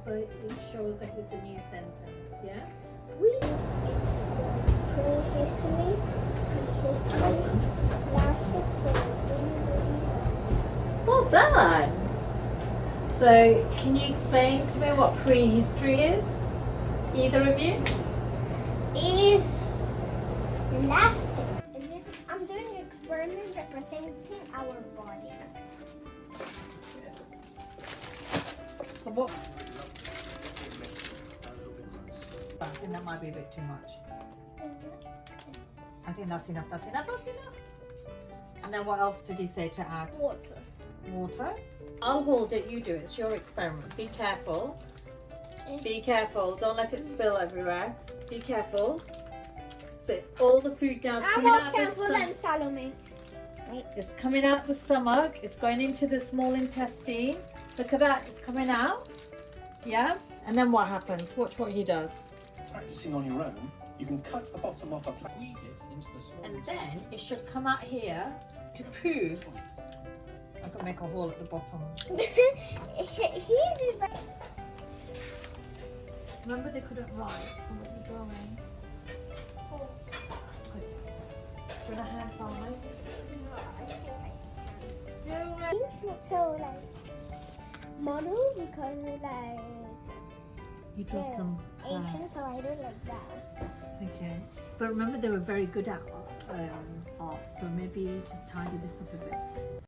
so it shows that it's a new sentence, yeah? It's prehistory lasted for Well done! So, can you explain to me what prehistory is? Either of you? is lasting. I'm doing an experiment representing our body. So what? I think that might be a bit too much. I think that's enough, that's enough, that's enough. And then what else did he say to add? Water. Water. I'll hold it, you do it. It's your experiment. Be careful. Be careful. Don't let it spill everywhere. Be careful. So all the food now is I'm coming more out the careful stomach. than Salome. It's coming out the stomach. It's going into the small intestine. Look at that. It's coming out. Yeah. And then what happens? Watch what he does. Practicing on your own, you can cut the bottom off a plate, squeeze it into the small And then it should come out here to prove. I can make a hole at the bottom. Remember they couldn't write, so what are you drawing? Okay. Do you want a hand Salome? Do it. So like model because like You draw some. Asian, so I don't like that. Okay. But remember they were very good at art, so maybe just tidy this up a bit.